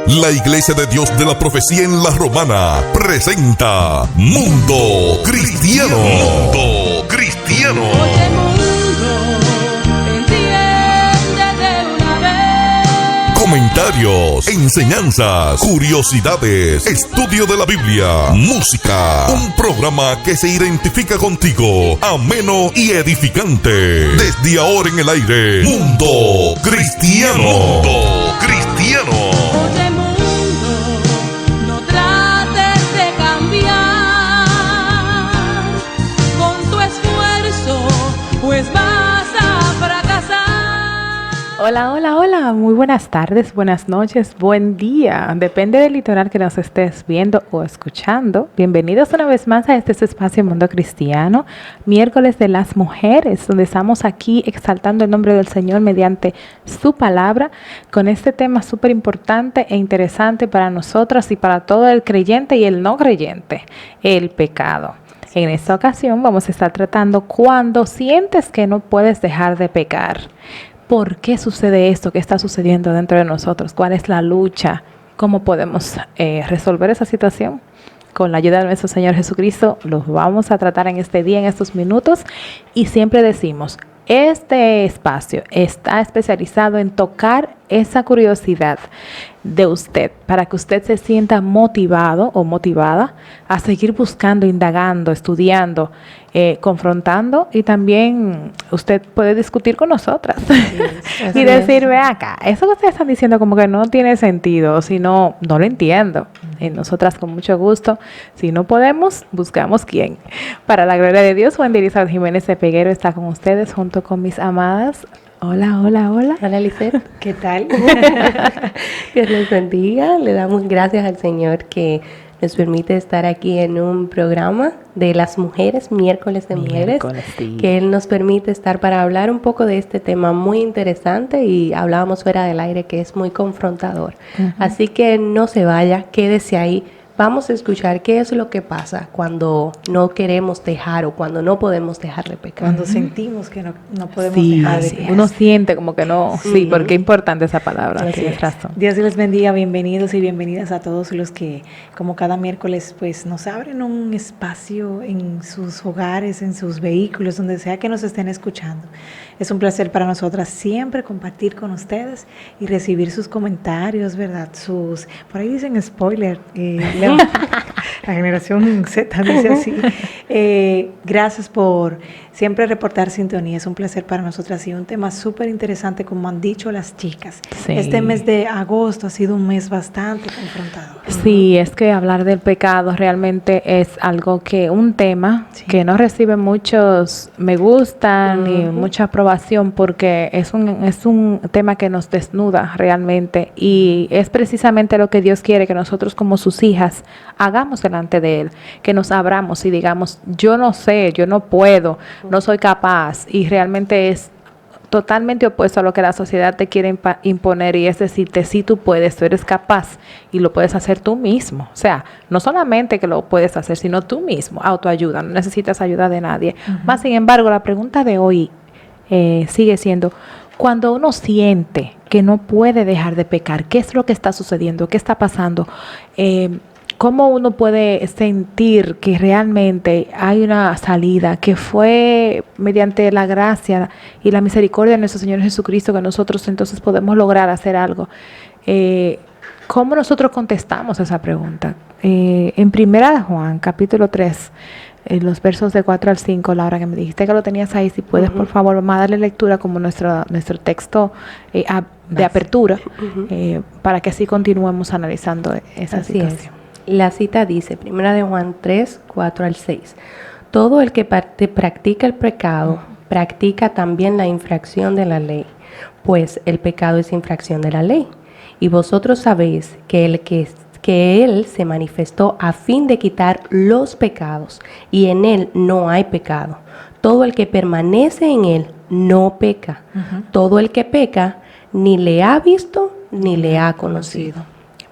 La Iglesia de Dios de la Profecía en La Romana presenta Mundo Cristiano. Mundo Cristiano. Oye, mundo, entiende de una vez. Comentarios, enseñanzas, curiosidades, estudio de la Biblia, música. Un programa que se identifica contigo, ameno y edificante. Desde ahora en el aire, Mundo Cristiano. Mundo Cristiano. Oye, mundo, no trates de cambiar con tu esfuerzo, pues vas a fracasar. Hola, hola, hola, muy buenas tardes, buenas noches, buen día, depende del litoral que nos estés viendo o escuchando. Bienvenidos una vez más a este espacio Mundo Cristiano, miércoles de las mujeres, donde estamos aquí exaltando el nombre del Señor mediante su palabra, con este tema súper importante e interesante para nosotras y para todo el creyente y el no creyente, el pecado. En esta ocasión vamos a estar tratando cuando sientes que no puedes dejar de pecar. ¿Por qué sucede esto? ¿Qué está sucediendo dentro de nosotros? ¿Cuál es la lucha? ¿Cómo podemos resolver esa situación? Con la ayuda de nuestro Señor Jesucristo, los vamos a tratar en este día, en estos minutos. Y siempre decimos, este espacio está especializado en tocar esa curiosidad de usted, para que usted se sienta motivado o motivada a seguir buscando, indagando, estudiando, confrontando, y también usted puede discutir con nosotras y decir, ve acá, eso que ustedes están diciendo como que no tiene sentido, si no lo entiendo. Y nosotras con mucho gusto, si no podemos, buscamos quién. Para la gloria de Dios, Wendy Elizabeth Jiménez de Peguero está con ustedes junto con mis amadas. Hola, hola, hola. Hola, Lisette. ¿Qué tal? Dios les bendiga. Le damos gracias al Señor que nos permite estar aquí en un programa de las mujeres, miércoles de mujeres, Sí. que Él nos permite estar para hablar un poco de este tema muy interesante, y hablábamos fuera del aire que es muy confrontador. Así que no se vaya, quédese ahí. Vamos a escuchar qué es lo que pasa cuando no queremos dejar o cuando no podemos dejar de pecar. Cuando sentimos que no podemos Sí, dejar de sí. pecar. Uno siente como que no. Sí, porque es importante esa palabra. Así Tienes es. razón. Dios les bendiga, bienvenidos y bienvenidas a todos los que, como cada miércoles, pues nos abren un espacio en sus hogares, en sus vehículos, donde sea que nos estén escuchando. Es un placer para nosotras siempre compartir con ustedes y recibir sus comentarios, ¿verdad? Por ahí dicen spoiler, la generación Z dice así. Gracias por siempre reportar sintonía, es un placer para nosotras y un tema súper interesante, como han dicho las chicas. Sí. Este mes de agosto ha sido un mes bastante confrontador. Sí, es que hablar del pecado realmente es algo un tema que no recibe muchos me gustan ni mucha aprobación, porque es un tema que nos desnuda realmente, y es precisamente lo que Dios quiere que nosotros como sus hijas hagamos delante de Él, que nos abramos y digamos, yo no sé, yo no puedo, no soy capaz, y realmente es totalmente opuesto a lo que la sociedad te quiere imponer, y es decirte, sí, tú puedes, tú eres capaz y lo puedes hacer tú mismo. O sea, no solamente que lo puedes hacer, sino tú mismo, autoayuda, no necesitas ayuda de nadie. Más sin embargo, la pregunta de hoy sigue siendo, cuando uno siente que no puede dejar de pecar, ¿qué es lo que está sucediendo? ¿Qué está pasando? ¿Cómo uno puede sentir que realmente hay una salida, que fue mediante la gracia y la misericordia de nuestro Señor Jesucristo que nosotros entonces podemos lograr hacer algo? ¿Cómo nosotros contestamos esa pregunta? En 1 Juan, capítulo 3, los versos de 4 al 5, Laura, que me dijiste que lo tenías ahí, si puedes, por favor, vamos a darle lectura como nuestro texto de apertura, para que así continuemos analizando esa Así situación. es. La cita dice, 1 Juan 3, 4 al 6. Todo el que practica el pecado, practica también la infracción de la ley, pues el pecado es infracción de la ley. Y vosotros sabéis que Él se manifestó a fin de quitar los pecados, y en Él no hay pecado. Todo el que permanece en Él no peca. Todo el que peca ni le ha visto ni le ha conocido.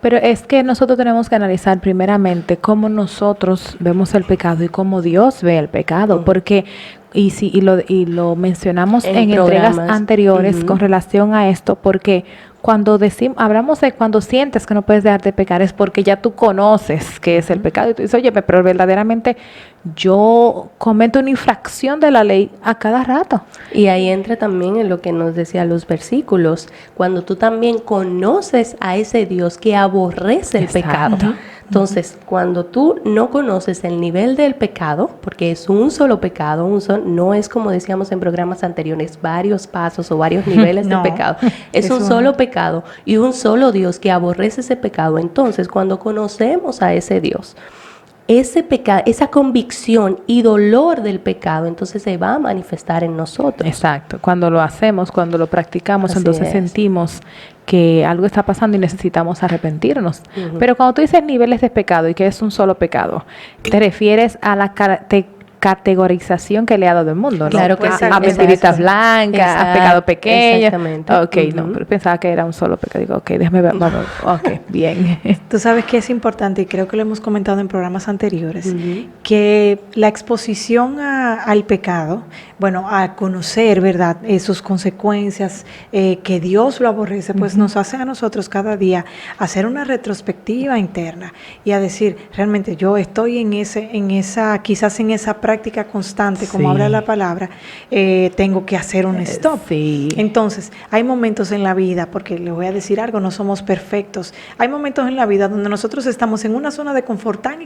Pero es que nosotros tenemos que analizar primeramente cómo nosotros vemos el pecado y cómo Dios ve el pecado, porque y lo mencionamos en entregas anteriores con relación a esto, porque cuando hablamos de cuando sientes que no puedes dejar de pecar, es porque ya tú conoces qué es el pecado y tú dices, oye, pero verdaderamente yo cometo una infracción de la ley a cada rato. Y ahí entra también en lo que nos decían los versículos, cuando tú también conoces a ese Dios que aborrece el Exacto. pecado. Entonces, cuando tú no conoces el nivel del pecado, porque es un solo pecado, no es como decíamos en programas anteriores, varios pasos o varios niveles No, de pecado, es un eso solo no. pecado y un solo Dios que aborrece ese pecado. Entonces, cuando conocemos a ese Dios, ese pecado, esa convicción y dolor del pecado, entonces se va a manifestar en nosotros. Exacto. Cuando lo hacemos, cuando lo practicamos, Así entonces es. sentimos que algo está pasando y necesitamos arrepentirnos. Pero cuando tú dices niveles de pecado y que es un solo pecado, te refieres a la categorización que le ha dado el mundo, ¿no? Claro que a, sí, a mentiritas exacto. blancas, a Exacto, pecado pequeño. exactamente. Ok, no, pero pensaba que era un solo pecado. Digo, ok, déjame ver. Vamos. Ok, bien. Tú sabes que es importante, y creo que lo hemos comentado en programas anteriores, que la exposición al pecado, bueno, a conocer, ¿verdad?, sus consecuencias, que Dios lo aborrece, pues nos hace a nosotros cada día hacer una retrospectiva interna y a decir, realmente yo estoy quizás en esa práctica constante, como Sí. habla la palabra, tengo que hacer un stop. Sí. Entonces, hay momentos en la vida, porque les voy a decir algo, no somos perfectos. Hay momentos en la vida donde nosotros estamos en una zona de confort tan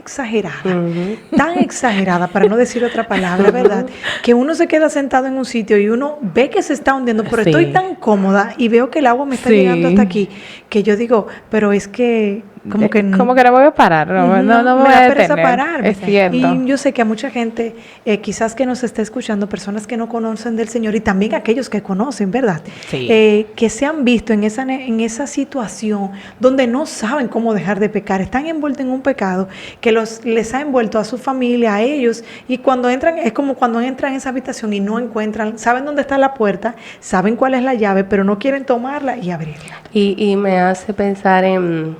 exagerada, para no decir otra palabra, ¿verdad? Que uno se queda sentado en un sitio y uno ve que se está hundiendo, pero Sí. estoy tan cómoda y veo que el agua me está Sí. llegando hasta aquí, que yo digo, pero es que como que no voy a parar, no me me voy da a pereza detener. pararme. Es cierto. Y yo sé que a mucha gente, quizás que nos está escuchando, personas que no conocen del Señor y también aquellos que conocen, ¿verdad? Sí. Que se han visto en esa situación donde no saben cómo dejar de pecar, están envueltos en un pecado que les ha envuelto a su familia, a ellos, y cuando entran, es como cuando entran en esa habitación y no encuentran, saben dónde está la puerta, saben cuál es la llave, pero no quieren tomarla y abrirla. Y me hace pensar en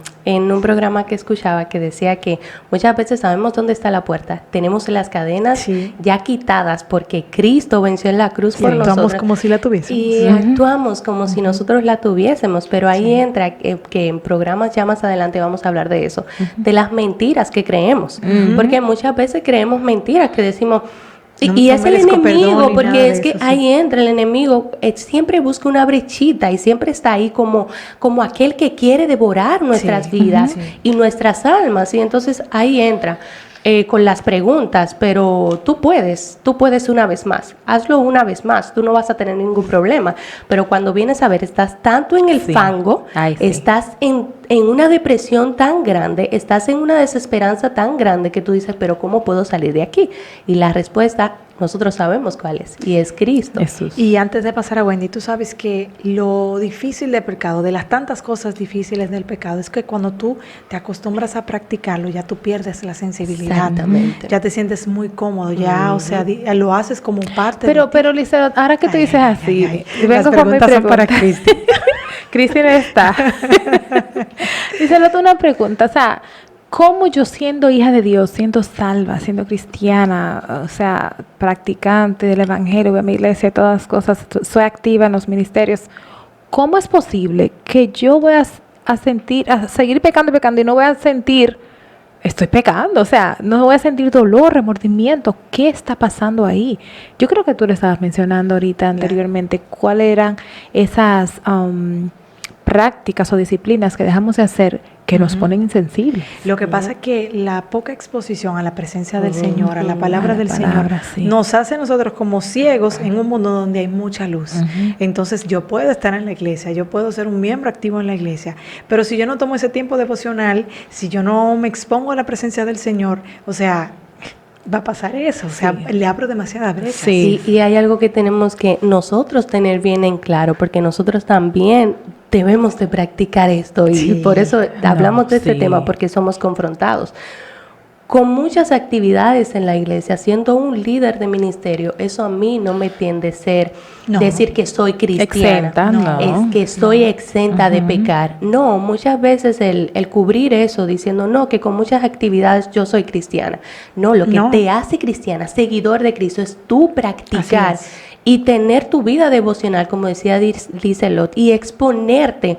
un programa que escuchaba que decía que muchas veces sabemos dónde está la puerta, tenemos las cadenas Sí. ya quitadas porque Cristo venció en la cruz por Actuamos nosotros. como si la tuviésemos. Y actuamos como si nosotros la tuviésemos, pero ahí entra que en programas ya más adelante vamos a hablar de eso, de las mentiras que creemos, porque muchas veces creemos mentiras que decimos, No y es el merezco perdón enemigo, ni porque nada de es que eso, sí. ahí entra el enemigo, siempre busca una brechita y siempre está ahí como aquel que quiere devorar nuestras Sí, vidas sí. y nuestras almas, y entonces ahí entra con las preguntas, pero tú puedes una vez más, hazlo una vez más, tú no vas a tener ningún problema, pero cuando vienes a ver, estás tanto en el Sí. fango, Ay, sí. estás en una depresión tan grande, estás en una desesperanza tan grande que tú dices, pero ¿cómo puedo salir de aquí? Y la respuesta, nosotros sabemos cuál es, y es Cristo. Jesús. Y antes de pasar a Wendy, tú sabes que lo difícil del pecado, de las tantas cosas difíciles del pecado, es que cuando tú te acostumbras a practicarlo, ya tú pierdes la sensibilidad. Exactamente. Ya te sientes muy cómodo, ya, o sea, lo haces como parte de ti. Pero Liceo, ahora que tú Ay, dices ay, así, ay, ay. y vengo Las con mi preguntas son para pregunta. Cristi. Cristi no está. Liceo, tú una pregunta, o sea, ¿cómo yo siendo hija de Dios, siendo salva, siendo cristiana, o sea, practicante del evangelio, voy a mi iglesia, todas las cosas, soy activa en los ministerios, ¿cómo es posible que yo voy a seguir pecando y no voy a sentir, estoy pecando, o sea, no voy a sentir dolor, remordimiento? ¿Qué está pasando ahí? Yo creo que tú lo estabas mencionando ahorita anteriormente, cuáles eran esas prácticas o disciplinas que dejamos de hacer que nos ponen insensibles. Lo que pasa es que la poca exposición a la presencia del Señor, a la palabra A la del palabra, Señor, sí. nos hace a nosotros como ciegos en un mundo donde hay mucha luz. Entonces yo puedo estar en la iglesia, yo puedo ser un miembro activo en la iglesia, pero si yo no tomo ese tiempo devocional, si yo no me expongo a la presencia del Señor, o sea, va a pasar eso, o sea, le abro demasiadas brechas. Sí. Y hay algo que tenemos que nosotros tener bien en claro, porque nosotros también debemos de practicar esto, y Sí. por eso hablamos de este sí. tema, porque somos confrontados con muchas actividades en la iglesia. Siendo un líder de ministerio, eso a mí no me tiende a ser No. decir que soy cristiana, Exenta, no. es que estoy exenta de pecar. No, muchas veces el cubrir eso diciendo, no, que con muchas actividades yo soy cristiana. No, lo que No. te hace cristiana, seguidor de Cristo, es tú practicar Así y tener tu vida devocional, como decía Lizelot, y exponerte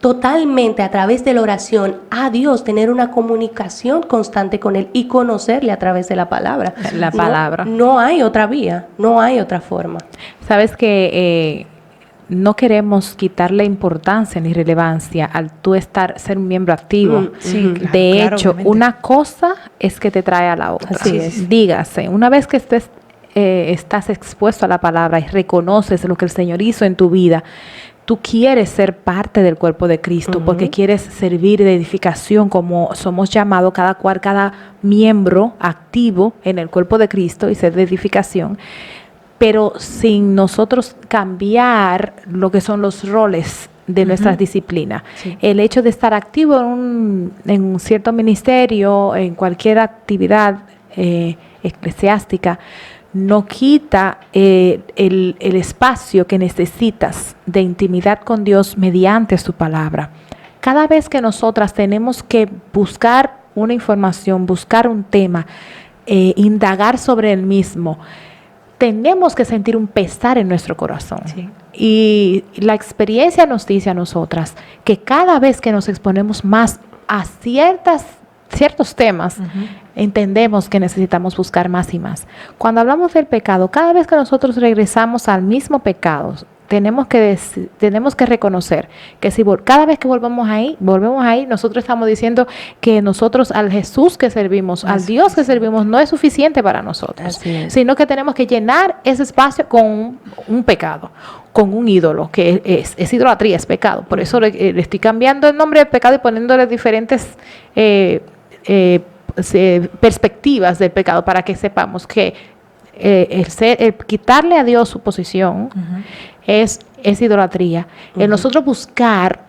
totalmente a través de la oración a Dios, tener una comunicación constante con Él y conocerle a través de la palabra. La palabra. No hay otra vía, no hay otra forma. Sabes que no queremos quitarle importancia ni relevancia al tú ser un miembro activo. Sí, claro, De claro, hecho, obviamente. una cosa es que te trae a la otra. Así es. Dígase, una vez que estás expuesto a la palabra y reconoces lo que el Señor hizo en tu vida, tú quieres ser parte del cuerpo de Cristo porque quieres servir de edificación como somos llamados cada miembro activo en el cuerpo de Cristo y ser de edificación, pero sin nosotros cambiar lo que son los roles de nuestras disciplinas. Sí. El hecho de estar activo en un cierto ministerio, en cualquier actividad eclesiástica, no quita el espacio que necesitas de intimidad con Dios mediante su palabra. Cada vez que nosotras tenemos que buscar una información, buscar un tema, indagar sobre el mismo, tenemos que sentir un pesar en nuestro corazón. Sí. Y la experiencia nos dice a nosotras que cada vez que nos exponemos más a ciertos temas, entendemos que necesitamos buscar más y más. Cuando hablamos del pecado, cada vez que nosotros regresamos al mismo pecado, tenemos que reconocer que si cada vez que volvemos ahí, nosotros estamos diciendo que nosotros al Jesús que servimos, al Dios que servimos, no es suficiente para nosotros, Así es. sino que tenemos que llenar ese espacio con un pecado, con un ídolo, que es idolatría, es pecado. Por eso le estoy cambiando el nombre del pecado y poniéndole diferentes perspectivas del pecado para que sepamos que el quitarle a Dios su posición es idolatría. El nosotros buscar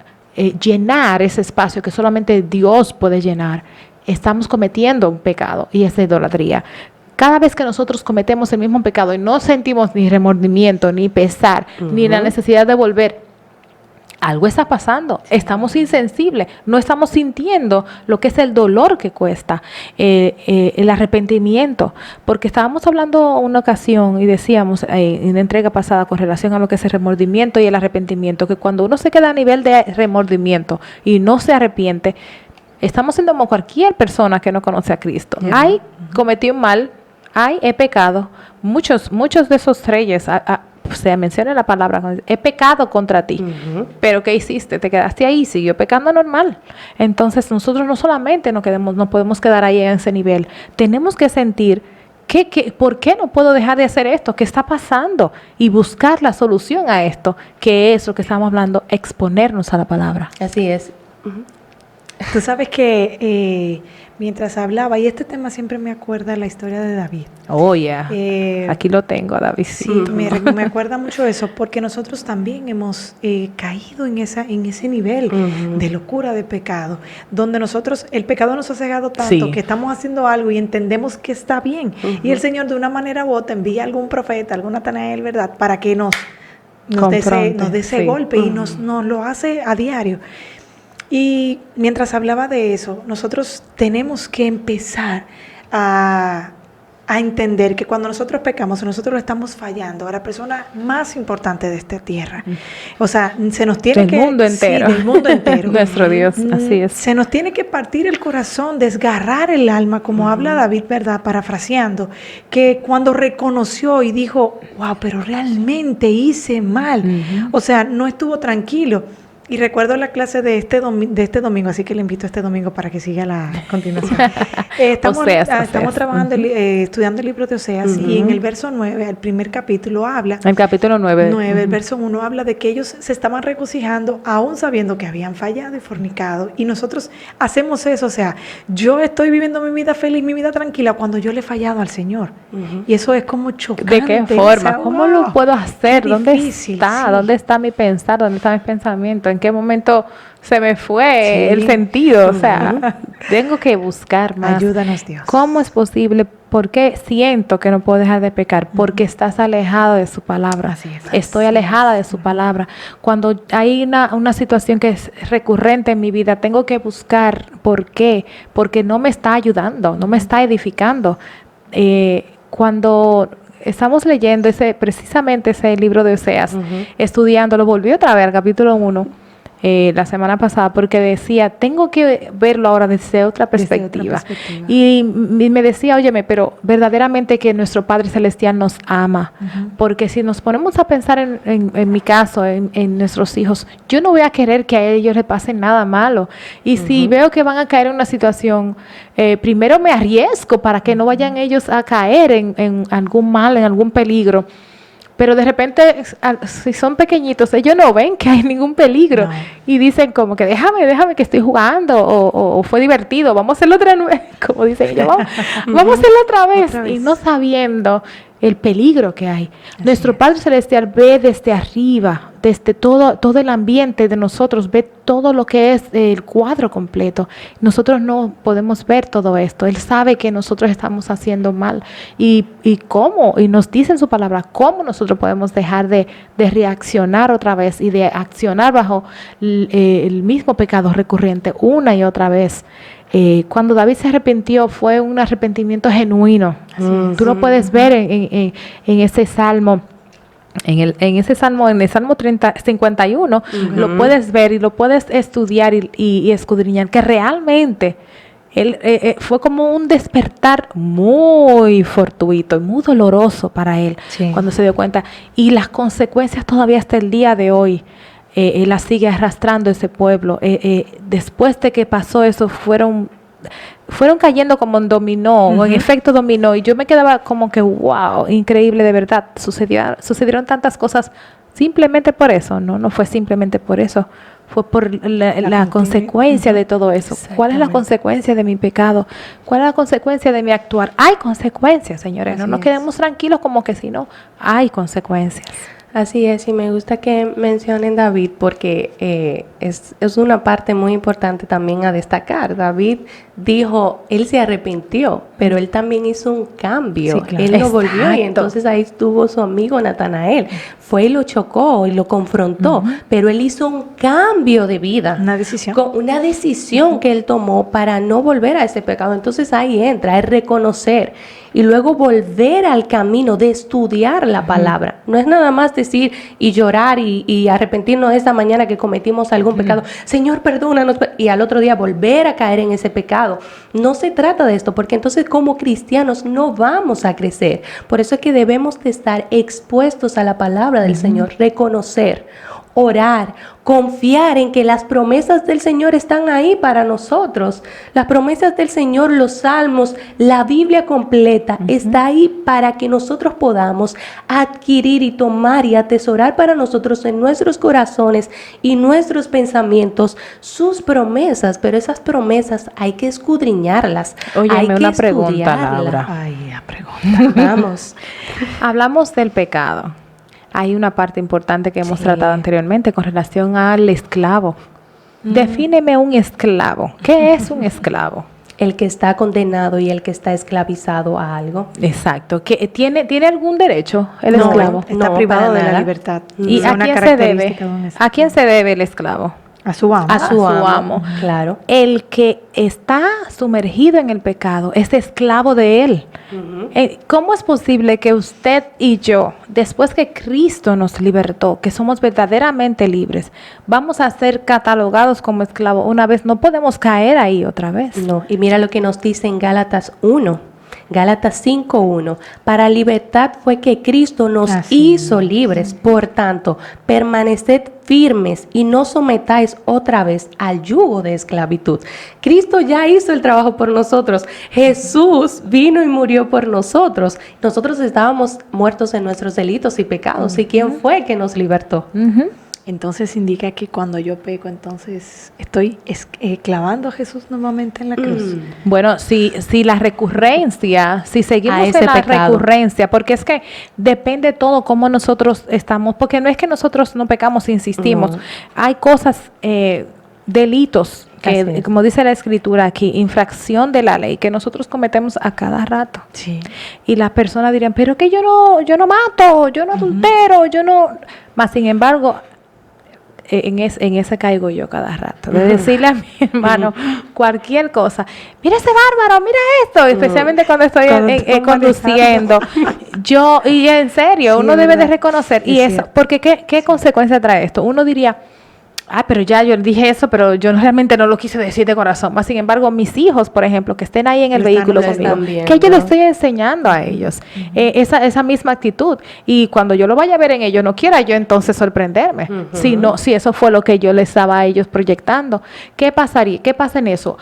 llenar ese espacio que solamente Dios puede llenar, estamos cometiendo un pecado y es idolatría. Cada vez que nosotros cometemos el mismo pecado y no sentimos ni remordimiento, ni pesar, ni la necesidad de volver, algo está pasando, estamos insensibles, no estamos sintiendo lo que es el dolor que cuesta, el arrepentimiento, porque estábamos hablando una ocasión y decíamos en una entrega pasada con relación a lo que es el remordimiento y el arrepentimiento, que cuando uno se queda a nivel de remordimiento y no se arrepiente, estamos siendo como cualquier persona que no conoce a Cristo. Ay, cometí un mal, ay, he pecado. Muchos de esos reyes, se menciona la palabra, he pecado contra ti. Pero ¿qué hiciste? Te quedaste ahí, siguió pecando normal. Entonces nosotros no solamente no podemos quedar ahí en ese nivel, tenemos que sentir ¿por qué no puedo dejar de hacer esto? ¿Qué está pasando? Y buscar la solución a esto, que es lo que estamos hablando, exponernos a la palabra. Así es. Tú sabes que mientras hablaba, y este tema siempre me acuerda la historia de David. Oh, yeah. Eh, Aquí lo tengo, David. Sí, me acuerda mucho eso, porque nosotros también hemos caído en ese nivel de locura, de pecado, donde el pecado nos ha cegado tanto que estamos haciendo algo y entendemos que está bien. Y el Señor de una manera u otra envía a algún profeta, algún Natanael, ¿verdad?, para que nos dé ese golpe y nos lo hace a diario. Y mientras hablaba de eso, nosotros tenemos que empezar a entender que cuando nosotros pecamos, nosotros lo estamos fallando a la persona más importante de esta tierra. O sea, se nos tiene del mundo entero. Sí, del mundo entero. Nuestro Dios, así es. Se nos tiene que partir el corazón, desgarrar el alma, como habla David, ¿verdad?, parafraseando, que cuando reconoció y dijo, wow, pero realmente hice mal. O sea, no estuvo tranquilo. Y recuerdo la clase de este domingo, así que le invito este domingo para que siga la continuación. Estamos trabajando, estudiando el libro de Oseas, y en el verso 9, el primer capítulo habla. El capítulo 9. El verso 1 habla de que ellos se estaban regocijando aún sabiendo que habían fallado y fornicado. Y nosotros hacemos eso, o sea, yo estoy viviendo mi vida feliz, mi vida tranquila cuando yo le he fallado al Señor. Y eso es como chocante. ¿De qué forma? O sea, ¿cómo lo puedo hacer? ¿Dónde está? Sí. ¿Dónde está mi pensar? ¿Dónde están mis pensamientos? ¿En qué momento se me fue el sentido? O sea, tengo que buscar más. Ayúdanos, Dios. ¿Cómo es posible? ¿Por qué siento que no puedo dejar de pecar? Porque estás alejado de su palabra. Así es. Estoy alejada de su palabra. Cuando hay una situación que es recurrente en mi vida, tengo que buscar por qué. Porque no me está ayudando, no me está edificando. Cuando estamos leyendo precisamente ese libro de Oseas, estudiándolo, volví otra vez al capítulo 1 la semana pasada, porque decía, tengo que verlo ahora desde otra perspectiva. Y me decía, óyeme, pero verdaderamente que nuestro Padre Celestial nos ama, porque si nos ponemos a pensar en mi caso, en nuestros hijos, yo no voy a querer que a ellos les pase nada malo. Y si veo que van a caer en una situación, primero me arriesgo para que no vayan ellos a caer en algún mal, en algún peligro. Pero de repente, si son pequeñitos, ellos no ven que hay ningún peligro. No. Y dicen como que déjame que estoy jugando, o fue divertido, vamos a hacerlo otra vez, como dicen ellos, vamos a hacerlo otra vez. Y no sabiendo el peligro que hay. Nuestro Padre Celestial ve desde arriba, desde todo el ambiente de nosotros, ve todo lo que es el cuadro completo. Nosotros no podemos ver todo esto. Él sabe que nosotros estamos haciendo mal. Y cómo, y nos dice en su palabra, cómo nosotros podemos dejar de reaccionar otra vez y de accionar bajo el mismo pecado recurrente una y otra vez. Cuando David se arrepintió, fue un arrepentimiento genuino. Tú lo puedes ver en ese salmo. En el Salmo 51, lo puedes ver y lo puedes estudiar y escudriñar, que realmente él fue como un despertar muy fortuito y muy doloroso para él, cuando se dio cuenta. Y las consecuencias todavía hasta el día de hoy, él las sigue arrastrando ese pueblo. Después de que pasó eso, fueron cayendo como en dominó, o en efecto dominó, y yo me quedaba como que wow, increíble, de verdad, sucedieron tantas cosas simplemente por eso. No fue simplemente por eso, fue por la consecuencia de todo eso. ¿Cuál es la consecuencia de mi pecado? ¿Cuál es la consecuencia de mi actuar? Hay consecuencias, señores. No nos quedemos tranquilos como que si no, hay consecuencias. Así es, y me gusta que mencionen David porque es una parte muy importante también a destacar. David dijo, él se arrepintió, pero él también hizo un cambio. Sí, claro. Él no volvió, y entonces ahí estuvo su amigo Natanael. Fue y lo chocó y lo confrontó, pero él hizo un cambio de vida. Una decisión. Una decisión que él tomó para no volver a ese pecado. Entonces ahí entra, es reconocer y luego volver al camino de estudiar la palabra. No es nada más decir y llorar y arrepentirnos de esta mañana que cometimos algún pecado. Señor, perdónanos, y al otro día volver a caer en ese pecado. No se trata de esto, porque entonces como cristianos no vamos a crecer. Por eso es que debemos de estar expuestos a la palabra del Señor, reconocer, orar, confiar en que las promesas del Señor están ahí para nosotros. Las promesas del Señor, los salmos, la Biblia completa está ahí para que nosotros podamos adquirir y tomar y atesorar para nosotros en nuestros corazones y nuestros pensamientos sus promesas. Pero esas promesas hay que escudriñarlas. Óyeme, una pregunta, Laura. Ay, la pregunta. Vamos. Hablamos del pecado. Hay una parte importante que hemos tratado anteriormente con relación al esclavo. Defíneme un esclavo. ¿Qué es un esclavo? El que está condenado y el que está esclavizado a algo. Exacto. ¿Que tiene algún derecho el esclavo? Está privado de la libertad. ¿Y a quién se debe? ¿A quién se debe el esclavo? A su amo. A su amo. Claro. El que está sumergido en el pecado es esclavo de él. ¿Cómo es posible que usted y yo, después que Cristo nos libertó, que somos verdaderamente libres, vamos a ser catalogados como esclavos una vez? No podemos caer ahí otra vez. No, y mira lo que nos dice en Gálatas 1. Gálatas 5:1. Para libertad fue que Cristo nos hizo libres. Por tanto, permaneced firmes y no sometáis otra vez al yugo de esclavitud. Cristo ya hizo el trabajo por nosotros. Jesús vino y murió por nosotros. Nosotros estábamos muertos en nuestros delitos y pecados. ¿Y quién fue que nos libertó? Entonces indica que cuando yo peco, entonces estoy clavando a Jesús nuevamente en la cruz. Bueno, si la recurrencia, si seguimos en la recurrencia, porque es que depende todo cómo nosotros estamos, porque no es que nosotros no pecamos, insistimos. Hay cosas, delitos, que como dice la Escritura aquí, infracción de la ley, que nosotros cometemos a cada rato. Sí. Y las personas dirían, pero que yo no mato, yo no adultero, yo no... Mas, sin embargo, en ese caigo yo cada rato, de decirle a mi hermano cualquier cosa, mira ese bárbaro, mira esto, especialmente cuando estoy conduciendo. Y en serio, uno debe de reconocer, y eso, porque ¿qué consecuencia trae esto? Uno diría, pero ya yo dije eso, pero yo realmente no lo quise decir de corazón. Más sin embargo, mis hijos, por ejemplo, que estén ahí en el vehículo conmigo, que yo le estoy enseñando a ellos esa misma actitud. Y cuando yo lo vaya a ver en ellos, no quiera yo entonces sorprenderme. Si eso fue lo que yo les estaba a ellos proyectando. ¿Qué pasaría? ¿Qué pasa en eso?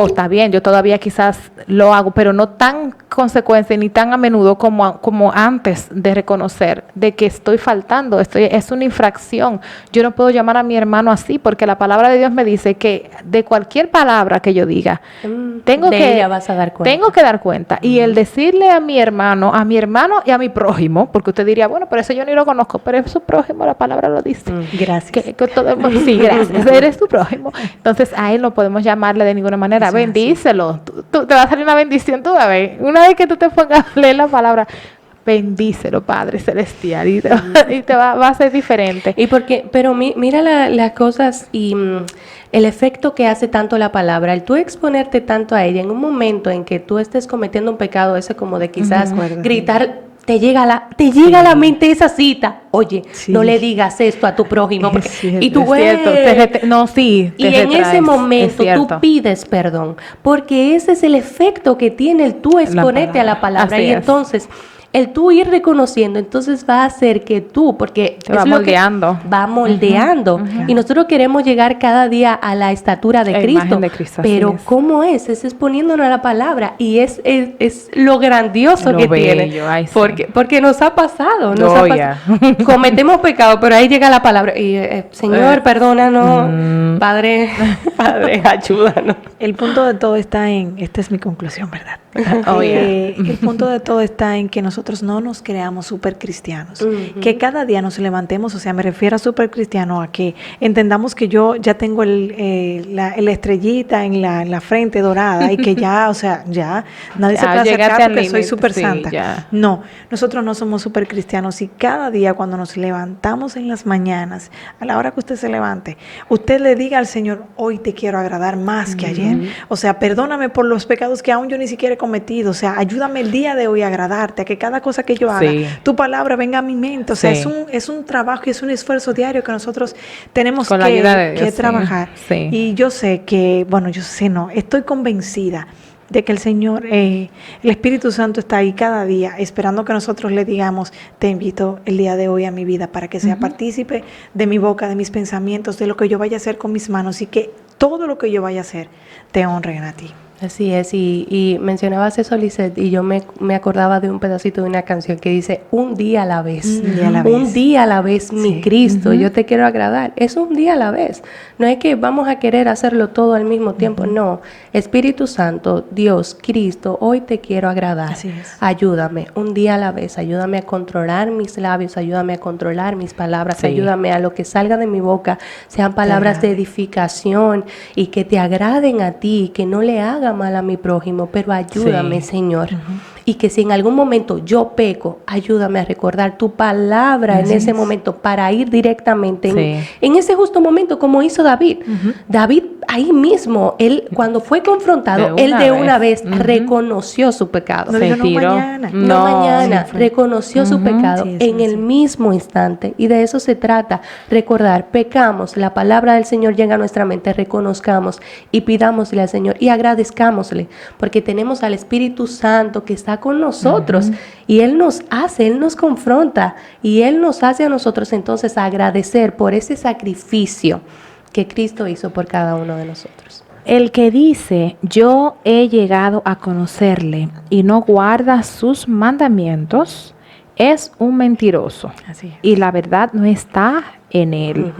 Está bien, yo todavía quizás lo hago, pero no tan consecuente ni tan a menudo como antes de reconocer de que estoy faltando. Es una infracción. Yo no puedo llamar a mi hermano así, porque la palabra de Dios me dice que de cualquier palabra que yo diga, tengo que dar cuenta. Y el decirle a mi hermano y a mi prójimo, porque usted diría, bueno, pero eso yo ni lo conozco, pero es su prójimo, la palabra lo dice. Gracias. Sí, gracias. Eres tu prójimo. Entonces a él no podemos llamarle de ninguna manera. Bendícelo. Tú te va a salir una bendición toda vez. Una vez que tú te pongas a leer la palabra, bendícelo, Padre Celestial, y te va a ser diferente. Pero mira las cosas y el efecto que hace tanto la palabra, el tú exponerte tanto a ella en un momento en que tú estés cometiendo un pecado, ese como de quizás gritar, te llega a la mente esa cita. Oye, no le digas esto a tu prójimo. Porque, y tú, y en ese momento tú pides perdón, porque ese es el efecto que tiene el tú exponerte a la palabra. Y entonces el tú ir reconociendo, entonces va a hacer que tú, porque te va moldeando. Va moldeando. Y nosotros queremos llegar cada día a la estatura de Cristo. Pero ¿cómo es? Es exponiéndonos a la palabra. Y es lo grandioso que tiene. Porque nos ha pasado. Cometemos pecado, pero ahí llega la palabra. Y, Señor, perdónanos. Padre, ayúdanos. El punto de todo está esta es mi conclusión, ¿verdad? El punto de todo está en que nosotros no nos creamos super cristianos, que cada día nos levantemos, o sea, me refiero a super cristiano, a que entendamos que yo ya tengo la estrellita en la frente dorada y que ya, o sea, ya nadie se puede acercar porque soy super santa. No, nosotros no somos super cristianos, y cada día cuando nos levantamos en las mañanas, a la hora que usted se levante, usted le diga al Señor, hoy te quiero agradar más que ayer, o sea, perdóname por los pecados que aún yo ni siquiera he cometido, o sea, ayúdame el día de hoy a agradarte, a que cada cosa que yo haga, tu palabra venga a mi mente, o sea, es un trabajo y es un esfuerzo diario que nosotros tenemos que trabajar. Y yo sé que, estoy convencida de que el Señor, el Espíritu Santo está ahí cada día esperando que nosotros le digamos, te invito el día de hoy a mi vida para que sea partícipe de mi boca, de mis pensamientos, de lo que yo vaya a hacer con mis manos, y que todo lo que yo vaya a hacer te honren a ti. Así es, y mencionabas eso, Lisette, y yo me acordaba de un pedacito de una canción que dice, un día a la vez, un día a la vez, mi Cristo, yo te quiero agradar. Es un día a la vez, no es que vamos a querer hacerlo todo al mismo tiempo, no. Espíritu Santo, Dios, Cristo, hoy te quiero agradar. Ayúdame, un día a la vez, ayúdame a controlar mis labios, ayúdame a controlar mis palabras, ayúdame a lo que salga de mi boca, sean palabras de edificación y que te agraden a ti, que no le hagan mal a mi prójimo, pero ayúdame, Señor. Y que si en algún momento yo peco, ayúdame a recordar tu palabra en ese momento para ir directamente en ese justo momento, como hizo David. David ahí mismo, él cuando fue confrontado, él de una vez reconoció su pecado. No mañana, reconoció su pecado en el mismo instante. Y de eso se trata, recordar, pecamos, la palabra del Señor llega a nuestra mente, reconozcamos y pidámosle al Señor y agradezcámosle, porque tenemos al Espíritu Santo que está con nosotros y Él nos confronta y Él nos hace a nosotros entonces agradecer por ese sacrificio que Cristo hizo por cada uno de nosotros. El que dice, yo he llegado a conocerle y no guarda sus mandamientos, es un mentiroso. Así es. Y la verdad no está en él.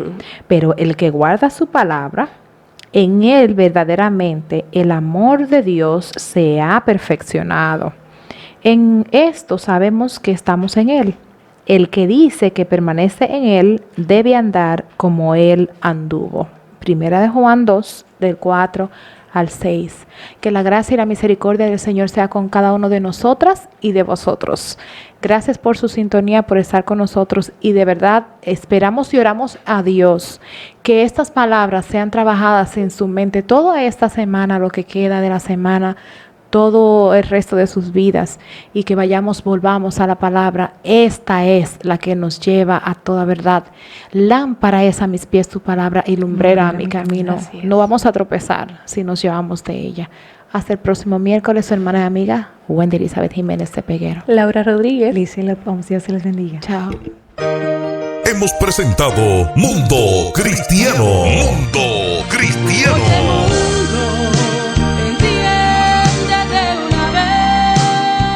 Pero el que guarda su palabra, en él verdaderamente el amor de Dios se ha perfeccionado. En esto sabemos que estamos en él. El que dice que permanece en él debe andar como él anduvo. Primera de Juan 2, del 4 al 6. Que la gracia y la misericordia del Señor sea con cada uno de nosotras y de vosotros. Gracias por su sintonía, por estar con nosotros, y de verdad esperamos y oramos a Dios que estas palabras sean trabajadas en su mente toda esta semana, lo que queda de la semana, todo el resto de sus vidas, y que volvamos a la palabra. Esta es la que nos lleva a toda verdad. Lámpara es a mis pies tu palabra y lumbrera a mi camino. No vamos a tropezar si nos llevamos de ella. Hasta el próximo miércoles, su hermana y amiga Wendy Elizabeth Jiménez de Peguero. Laura Rodríguez. Licia Pons, Dios se les bendiga. Chao. Hemos presentado Mundo Cristiano. Mundo Cristiano.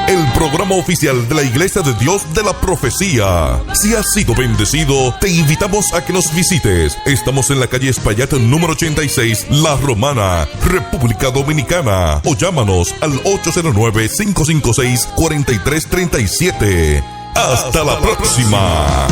El programa oficial de la Iglesia de Dios de la Profecía. Si has sido bendecido, te invitamos a que nos visites. Estamos en la calle Espaillat número 86, La Romana, República Dominicana. O llámanos al 809-556-4337. Hasta la próxima.